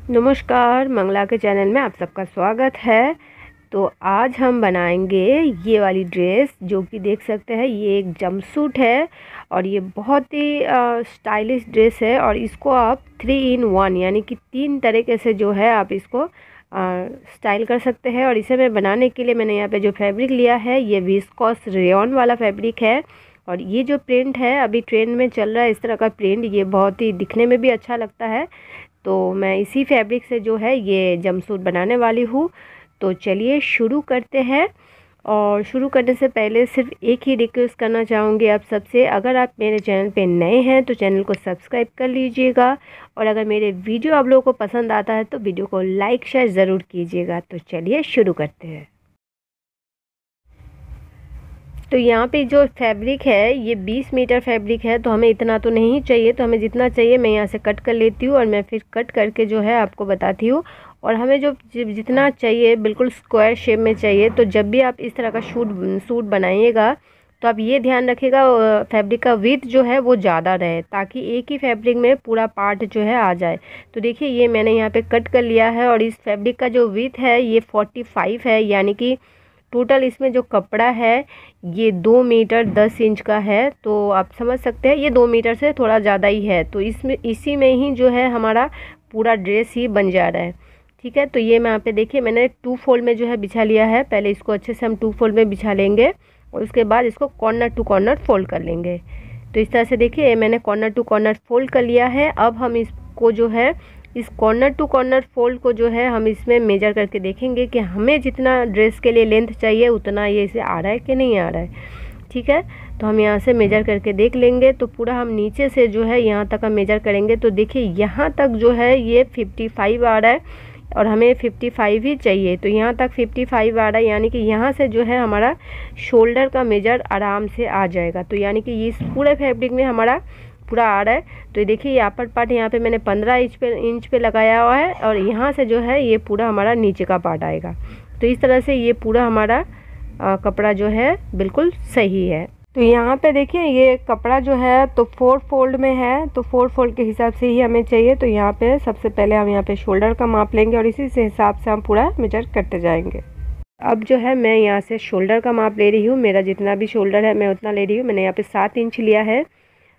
नमस्कार, मंगला के चैनल में आप सबका स्वागत है। तो आज हम बनाएंगे ये वाली ड्रेस, जो कि देख सकते हैं ये एक जंपसूट है और ये बहुत ही स्टाइलिश ड्रेस है। और इसको आप 3 in 1 यानी कि 3 तरीके से जो है आप इसको स्टाइल कर सकते हैं। और इसे मैं बनाने के लिए मैंने यहाँ पे जो फैब्रिक लिया है ये विस्कोस रेयॉन वाला फैब्रिक है। और ये जो प्रिंट है अभी ट्रेंड में चल रहा है इस तरह का प्रिंट, ये बहुत ही दिखने में भी अच्छा लगता है। तो मैं इसी फैब्रिक से जो है ये जंपसूट बनाने वाली हूँ। तो चलिए शुरू करते हैं। और शुरू करने से पहले सिर्फ एक ही रिक्वेस्ट करना चाहूँगी आप सबसे, अगर आप मेरे चैनल पे नए हैं तो चैनल को सब्सक्राइब कर लीजिएगा। और अगर मेरे वीडियो आप लोगों को पसंद आता है तो वीडियो को लाइक शेयर ज़रूर कीजिएगा। तो चलिए शुरू करते हैं। तो यहाँ पे जो फैब्रिक है ये 20 मीटर फैब्रिक है, तो हमें इतना तो नहीं चाहिए, तो हमें जितना चाहिए मैं यहाँ से कट कर लेती हूँ और मैं फिर कट करके जो है आपको बताती हूँ। और हमें जो जितना चाहिए बिल्कुल स्क्वायर शेप में चाहिए। तो जब भी आप इस तरह का सूट बनाइएगा तो आप ये ध्यान रखिएगा फैब्रिक का विड्थ जो है वो ज़्यादा रहे, ताकि एक ही फैब्रिक में पूरा पार्ट जो है आ जाए। तो देखिए ये मैंने यहाँ पे कट कर लिया है और इस फैब्रिक का जो विड्थ है ये 45 है, यानी कि टोटल इसमें जो कपड़ा है ये 2 मीटर 10 इंच का है। तो आप समझ सकते हैं ये 2 मीटर से थोड़ा ज़्यादा ही है। तो इसमें इसी में ही जो है हमारा पूरा ड्रेस ही बन जा रहा है। ठीक है, तो ये मैं यहाँ पे देखिए मैंने 2 फोल्ड में जो है बिछा लिया है। पहले इसको अच्छे से हम 2 फोल्ड में बिछा लेंगे और उसके बाद इसको कॉर्नर टू कॉर्नर फोल्ड कर लेंगे। तो इस तरह से देखिए मैंने कॉर्नर टू कॉर्नर फोल्ड कर लिया है। अब हम इसको जो है इस कॉर्नर टू कॉर्नर फोल्ड को जो है हम इसमें मेजर करके देखेंगे कि हमें जितना ड्रेस के लिए लेंथ चाहिए उतना ये इसे आ रहा है कि नहीं आ रहा है। ठीक है, तो हम यहाँ से मेजर करके देख लेंगे। तो पूरा हम नीचे से जो है यहाँ तक हम मेजर करेंगे। तो देखिए यहाँ तक जो है ये 55 आ रहा है और हमें 55 ही चाहिए। तो यहाँ तक 55 आ रहा है, यानी कि यहाँ से जो है हमारा शोल्डर का मेजर आराम से आ जाएगा। तो यानी कि इस पूरे फैब्रिक में हमारा पूरा आ रहा है। तो ये देखिए ये अपर पार्ट यहाँ पे मैंने 15 इंच पे लगाया हुआ है और यहाँ से जो है ये पूरा हमारा नीचे का पार्ट आएगा। तो इस तरह से ये पूरा हमारा कपड़ा जो है बिल्कुल सही है। तो यहाँ पे देखिए ये कपड़ा जो है तो 4 फोल्ड में है, तो 4 फोल्ड के हिसाब से ही हमें चाहिए। तो यहाँ पे सबसे पहले हम यहाँ पे शोल्डर का माप लेंगे और इसी से हिसाब से हम पूरा मेजर करते जाएंगे। अब जो है मैं यहाँ से शोल्डर का माप ले रही हूँ, मेरा जितना भी शोल्डर है मैं उतना ले रही हूँ। मैंने यहाँ पे 7 इंच लिया है।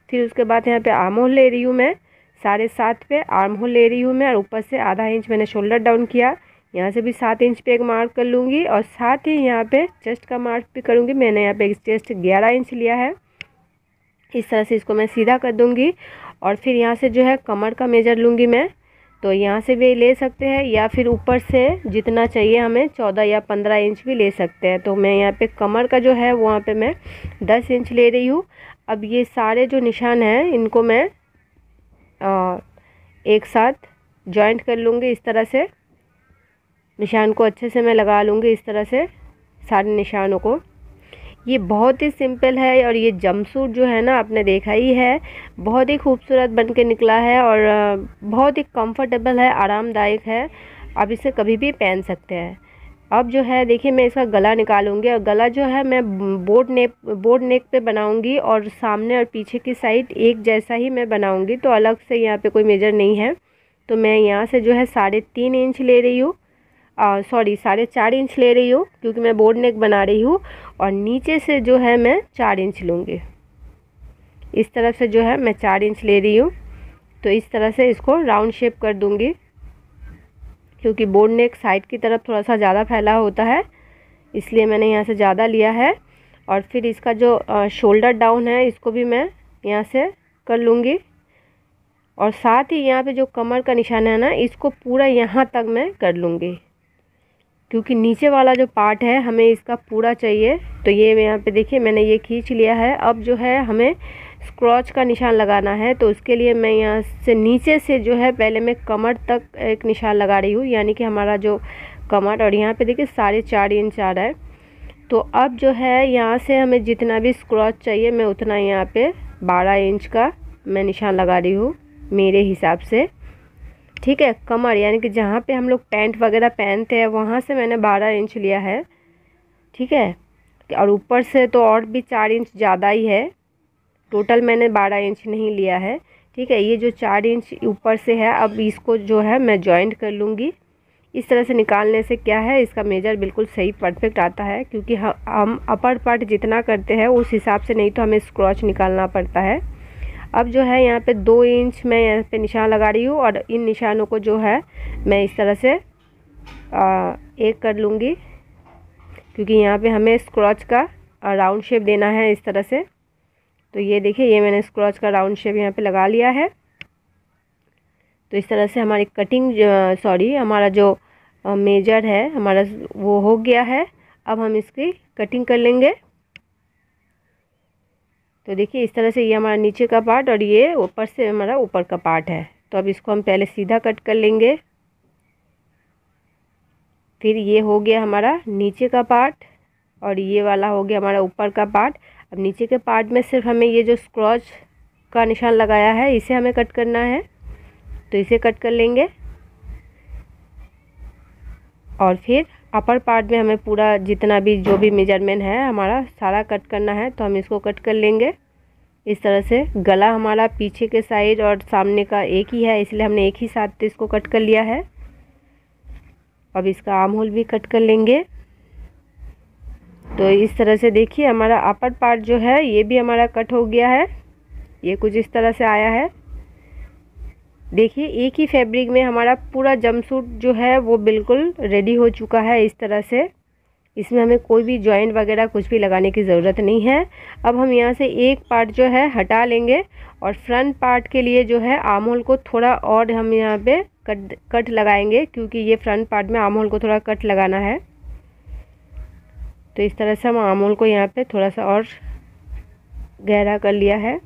फिर उसके बाद यहाँ पे आर्म होल ले रही हूँ मैं 7.5 पे आर्म होल ले रही हूँ मैं, और ऊपर से आधा इंच मैंने शोल्डर डाउन किया। यहाँ से भी 7 इंच पे एक मार्क कर लूँगी और साथ ही यहाँ पे चेस्ट का मार्क भी करूँगी। मैंने यहाँ पे चेस्ट 11 इंच लिया है। इस तरह से इसको मैं सीधा कर दूँगी और फिर यहाँ से जो है कमर का मेजर लूँगी मैं। तो यहाँ से भी ले सकते हैं या फिर ऊपर से जितना चाहिए हमें 14 या 15 इंच भी ले सकते हैं। तो मैं यहाँ पे कमर का जो है वहाँ पे मैं 10 इंच ले रही हूँ। अब ये सारे जो निशान हैं इनको मैं एक साथ जॉइंट कर लूँगी। इस तरह से निशान को अच्छे से मैं लगा लूँगी, इस तरह से सारे निशानों को। ये बहुत ही सिंपल है और ये जंपसूट जो है ना आपने देखा ही है, बहुत ही खूबसूरत बन के निकला है और बहुत ही कंफर्टेबल है, आरामदायक है। आप इसे कभी भी पहन सकते हैं। अब जो है देखिए मैं इसका गला निकालूंगी और गला जो है मैं बोट नेक पे बनाऊंगी और सामने और पीछे की साइड एक जैसा ही मैं बनाऊंगी। तो अलग से यहाँ पे कोई मेजर नहीं है। तो मैं यहाँ से जो है 3.5 इंच ले रही हूँ, सॉरी 4.5 इंच ले रही हूँ क्योंकि मैं बोट नेक बना रही हूँ। और नीचे से जो है मैं 4 इंच लूँगी। इस तरफ से जो है मैं 4 इंच ले रही हूँ। तो इस तरह से इसको राउंड शेप कर दूँगी, क्योंकि बोट नेक साइड की तरफ थोड़ा सा ज़्यादा फैला होता है, इसलिए मैंने यहाँ से ज़्यादा लिया है। और फिर इसका जो शोल्डर डाउन है इसको भी मैं यहाँ से कर लूँगी। और साथ ही यहाँ पे जो कमर का निशान है ना इसको पूरा यहाँ तक मैं कर लूँगी, क्योंकि नीचे वाला जो पार्ट है हमें इसका पूरा चाहिए। तो ये यहाँ पे देखिए मैंने ये खींच लिया है। अब जो है हमें स्क्रॉच का निशान लगाना है। तो उसके लिए मैं यहाँ से नीचे से जो है पहले मैं कमर तक एक निशान लगा रही हूँ, यानी कि हमारा जो कमर, और यहाँ पे देखिए 4.5 इंच आ रहा है। तो अब जो है यहाँ से हमें जितना भी स्क्रॉच चाहिए मैं उतना यहाँ पे 12 इंच का मैं निशान लगा रही हूँ मेरे हिसाब से। ठीक है, कमर यानी कि जहाँ पे हम लोग पैंट वगैरह पहनते हैं वहाँ से मैंने 12 इंच लिया है। ठीक है, और ऊपर से तो और भी 4 इंच ज़्यादा ही है। टोटल मैंने 12 इंच नहीं लिया है, ठीक है। ये जो 4 इंच ऊपर से है, अब इसको जो है मैं जॉइंट कर लूँगी। इस तरह से निकालने से क्या है, इसका मेजर बिल्कुल सही परफेक्ट आता है, क्योंकि हम अपर पार्ट जितना करते हैं उस हिसाब से नहीं तो हमें स्क्रॉच निकालना पड़ता है। अब जो है यहाँ पे 2 इंच मैं यहाँ पे निशान लगा रही हूँ और इन निशानों को जो है मैं इस तरह से एक कर लूँगी, क्योंकि यहाँ पे हमें स्क्रॉच का राउंड शेप देना है इस तरह से। तो ये देखिए, ये मैंने स्क्रॉच का राउंड शेप यहाँ पे लगा लिया है। तो इस तरह से हमारी कटिंग हमारा जो मेजर है हमारा वो हो गया है। अब हम इसकी कटिंग कर लेंगे। तो देखिए इस तरह से ये हमारा नीचे का पार्ट और ये ऊपर से हमारा ऊपर का पार्ट है। तो अब इसको हम पहले सीधा कट कर लेंगे। फिर ये हो गया हमारा नीचे का पार्ट और ये वाला हो गया हमारा ऊपर का पार्ट। अब नीचे के पार्ट में सिर्फ हमें ये जो स्क्रॉच का निशान लगाया है इसे हमें कट करना है, तो इसे कट कर लेंगे। और फिर अपर पार्ट में हमें पूरा जितना भी जो भी मेजरमेंट है हमारा सारा कट करना है, तो हम इसको कट कर लेंगे इस तरह से। गला हमारा पीछे के साइड और सामने का एक ही है, इसलिए हमने एक ही साथ इसको कट कर लिया है। अब इसका आर्म होल भी कट कर लेंगे। तो इस तरह से देखिए हमारा अपर पार्ट जो है ये भी हमारा कट हो गया है। ये कुछ इस तरह से आया है। देखिए एक ही फैब्रिक में हमारा पूरा जंपसूट जो है वो बिल्कुल रेडी हो चुका है इस तरह से। इसमें हमें कोई भी जॉइंट वगैरह कुछ भी लगाने की ज़रूरत नहीं है। अब हम यहाँ से एक पार्ट जो है हटा लेंगे और फ्रंट पार्ट के लिए जो है आर्म होल को थोड़ा और हम यहाँ पे कट लगाएंगे, क्योंकि ये फ्रंट पार्ट में आर्म होल को थोड़ा कट लगाना है। तो इस तरह से हम आर्म होल को यहाँ पे थोड़ा सा और गहरा कर लिया है।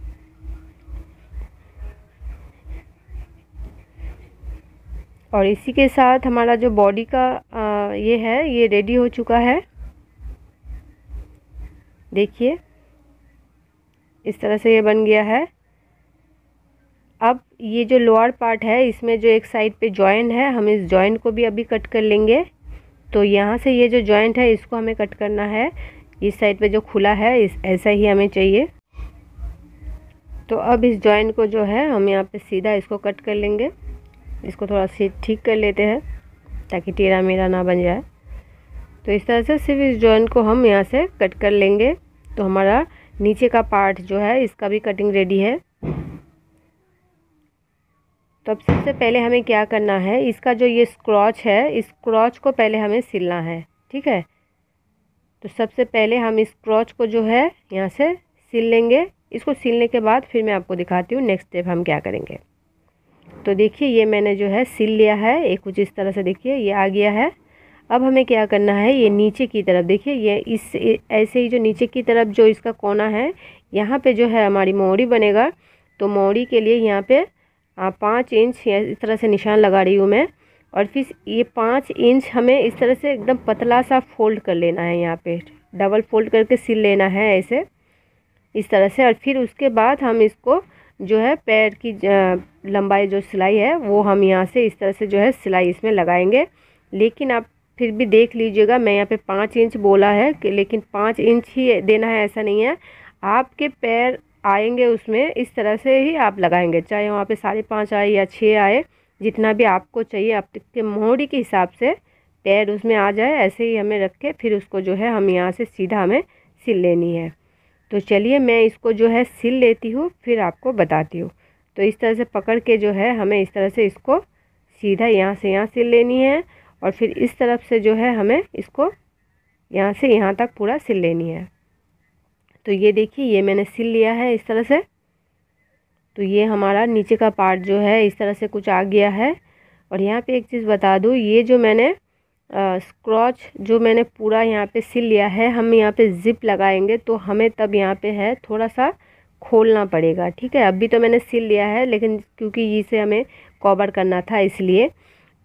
और इसी के साथ हमारा जो बॉडी का ये है ये रेडी हो चुका है। देखिए इस तरह से ये बन गया है। अब ये जो लोअर पार्ट है इसमें जो एक साइड पे जॉइंट है, हम इस जॉइंट को भी अभी कट कर लेंगे। तो यहाँ से ये जो जॉइंट है इसको हमें कट करना है। इस साइड पे जो खुला है ऐसा ही हमें चाहिए। तो अब इस जॉइंट को जो है हम यहाँ पे सीधा इसको कट कर लेंगे। इसको थोड़ा सी ठीक कर लेते हैं ताकि टेढ़ा मेढ़ा ना बन जाए। तो इस तरह से सिर्फ इस जॉइंट को हम यहाँ से कट कर लेंगे। तो हमारा नीचे का पार्ट जो है इसका भी कटिंग रेडी है। तो अब सबसे पहले हमें क्या करना है, इसका जो ये स्क्रॉच है इस स्क्रॉच को पहले हमें सिलना है। ठीक है, तो सबसे पहले हम इस स्क्रॉच को जो है यहाँ से सिल लेंगे। इसको सिलने के बाद फिर मैं आपको दिखाती हूँ नेक्स्ट स्टेप हम क्या करेंगे। तो देखिए ये मैंने जो है सिल लिया है, एक कुछ इस तरह से देखिए ये आ गया है। अब हमें क्या करना है, ये नीचे की तरफ देखिए ये इस ऐसे ही जो नीचे की तरफ जो इसका कोना है यहाँ पे जो है हमारी मोड़ी बनेगा। तो मोड़ी के लिए यहाँ पे 5 इंच इस तरह से निशान लगा रही हूँ मैं। और फिर ये 5 इंच हमें इस तरह से एकदम पतला सा फोल्ड कर लेना है, यहाँ पे डबल फोल्ड करके सिल लेना है ऐसे इस तरह से। और फिर उसके बाद हम इसको जो है पैर की लंबाई जो सिलाई है वो हम यहाँ से इस तरह से जो है सिलाई इसमें लगाएंगे। लेकिन आप फिर भी देख लीजिएगा, मैं यहाँ पे 5 इंच बोला है कि लेकिन 5 इंच ही देना है ऐसा नहीं है। आपके पैर आएंगे उसमें इस तरह से ही आप लगाएंगे, चाहे वहाँ पे 5.5 आए या 6 आए, जितना भी आपको चाहिए आपके मोड़ी के हिसाब से पैर उसमें आ जाए ऐसे ही हमें रख के फिर उसको जो है हम यहाँ से सीधा हमें सिल लेनी है। तो चलिए मैं इसको जो है सिल लेती हूँ फिर आपको बताती हूँ। तो इस तरह से पकड़ के जो है हमें इस तरह से इसको सीधा यहाँ से यहाँ सिल लेनी है और फिर इस तरफ से जो है हमें इसको यहाँ से यहाँ तक पूरा सिल लेनी है। तो ये देखिए ये मैंने सिल लिया है इस तरह से। तो ये हमारा नीचे का पार्ट जो है इस तरह से कुछ आ गया है। और यहाँ पे एक चीज़ बता दूँ, ये जो मैंने स्क्रॉच जो मैंने पूरा यहाँ पे सिल लिया है, हम यहाँ पे ज़िप लगाएंगे तो हमें तब यहाँ पे है थोड़ा सा खोलना पड़ेगा। ठीक है, अभी तो मैंने सिल लिया है लेकिन क्योंकि इसे हमें कवर करना था इसलिए।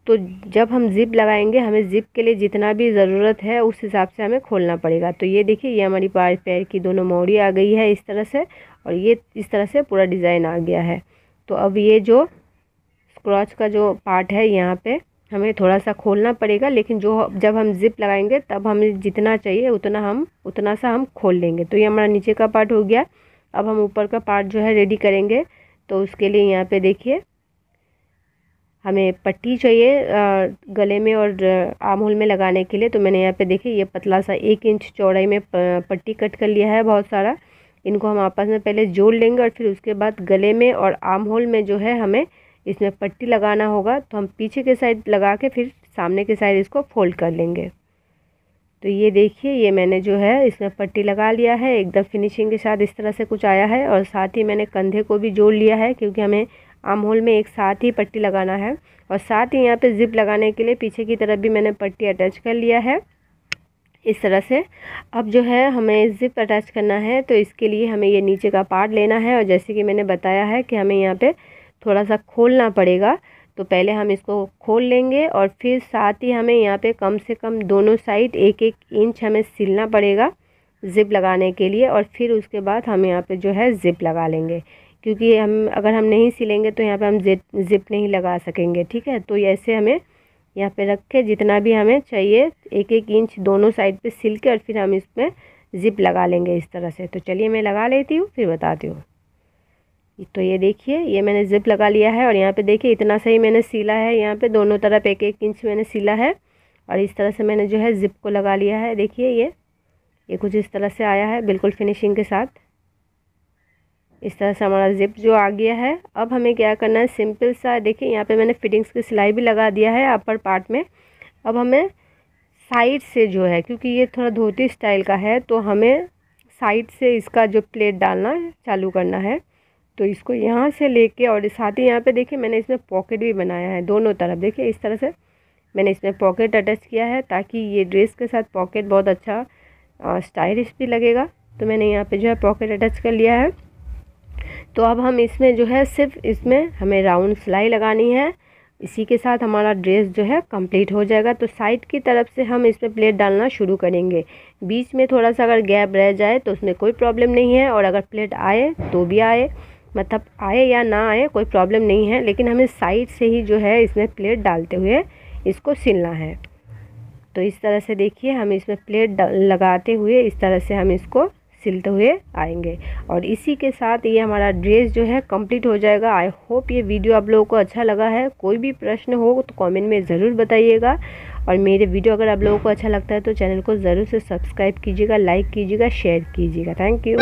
तो जब हम ज़िप लगाएंगे हमें ज़िप के लिए जितना भी ज़रूरत है उस हिसाब से हमें खोलना पड़ेगा। तो ये देखिए ये हमारी पैर की दोनों मोड़ी आ गई है इस तरह से और ये इस तरह से पूरा डिज़ाइन आ गया है। तो अब ये जो स्क्रॉच का जो पार्ट है यहाँ पे हमें थोड़ा सा खोलना पड़ेगा, लेकिन जब हम ज़िप लगाएंगे तब हमें जितना चाहिए उतना सा हम खोल लेंगे। तो ये हमारा नीचे का पार्ट हो गया। अब हम ऊपर का पार्ट जो है रेडी करेंगे। तो उसके लिए यहाँ पे देखिए हमें पट्टी चाहिए गले में और आर्म होल में लगाने के लिए। तो मैंने यहाँ पे देखिए ये पतला सा 1 इंच चौड़ाई में पट्टी कट कर लिया है बहुत सारा। इनको हम आपस में पहले जोड़ लेंगे और फिर उसके बाद गले में और आर्म होल में जो है हमें इसमें पट्टी लगाना होगा। तो हम पीछे के साइड लगा के फिर सामने के साइड इसको फोल्ड कर लेंगे। तो ये देखिए ये मैंने जो है इसमें पट्टी लगा लिया है, एकदम फिनिशिंग के साथ इस तरह से कुछ आया है। और साथ ही मैंने कंधे को भी जोड़ लिया है क्योंकि हमें आर्म होल में एक साथ ही पट्टी लगाना है। और साथ ही यहाँ पे जिप लगाने के लिए पीछे की तरफ भी मैंने पट्टी अटैच कर लिया है इस तरह से। अब जो है हमें जिप अटैच करना है, तो इसके लिए हमें ये नीचे का पार्ट लेना है। और जैसे कि मैंने बताया है कि हमें यहाँ पे थोड़ा सा खोलना पड़ेगा, तो पहले हम इसको खोल लेंगे और फिर साथ ही हमें यहाँ पे कम से कम दोनों साइड 1-1 इंच हमें सिलना पड़ेगा ज़िप लगाने के लिए। और फिर उसके बाद हम यहाँ पे जो है ज़िप लगा लेंगे, क्योंकि अगर हम नहीं सिलेंगे तो यहाँ पे हम ज़िप नहीं लगा सकेंगे। ठीक है, तो ऐसे हमें यहाँ पे रख के जितना भी हमें चाहिए 1-1 इंच दोनों साइड पे सिल के और फिर हम इसमें ज़िप लगा लेंगे इस तरह से। तो चलिए मैं लगा लेती हूँ फिर बताती हूँ। तो ये देखिए ये मैंने ज़िप लगा लिया है और यहाँ पे देखिए इतना सही मैंने सिला है, यहाँ पे दोनों तरफ 1-1 इंच मैंने सिला है। और इस तरह से मैंने जो है ज़िप को लगा लिया है। देखिए ये कुछ इस तरह से आया है बिल्कुल फिनिशिंग के साथ। इस तरह से हमारा ज़िप जो आ गया है। अब हमें क्या करना है, सिंपल सा देखिए यहाँ पे मैंने फिटिंग्स की सिलाई भी लगा दिया है अपर पार्ट में। अब हमें साइड से जो है, क्योंकि ये थोड़ा धोती स्टाइल का है, तो हमें साइड से इसका जो प्लेट डालना चालू करना है। तो इसको यहाँ से लेके और साथ ही यहाँ पे देखिए मैंने इसमें पॉकेट भी बनाया है दोनों तरफ। देखिए इस तरह से मैंने इसमें पॉकेट अटैच किया है ताकि ये ड्रेस के साथ पॉकेट बहुत अच्छा स्टाइलिश भी लगेगा। तो मैंने यहाँ पे जो है पॉकेट अटैच कर लिया है। तो अब हम इसमें जो है सिर्फ इसमें हमें राउंड सिलाई लगानी है, इसी के साथ हमारा ड्रेस जो है कंप्लीट हो जाएगा। तो साइड की तरफ से हम इसमें प्लेट डालना शुरू करेंगे। बीच में थोड़ा सा अगर गैप रह जाए तो उसमें कोई प्रॉब्लम नहीं है, और अगर प्लेट आए तो भी आए, मतलब आए या ना आए कोई प्रॉब्लम नहीं है, लेकिन हमें साइड से ही जो है इसमें प्लेट डालते हुए इसको सिलना है। तो इस तरह से देखिए हम इसमें प्लेट लगाते हुए इस तरह से हम इसको सिलते हुए आएंगे। और इसी के साथ ये हमारा ड्रेस जो है कंप्लीट हो जाएगा। आई होप ये वीडियो आप लोगों को अच्छा लगा है। कोई भी प्रश्न हो तो कमेंट में ज़रूर बताइएगा। और मेरे वीडियो अगर आप लोगों को अच्छा लगता है तो चैनल को ज़रूर से सब्सक्राइब कीजिएगा, लाइक कीजिएगा, शेयर कीजिएगा। Thank you.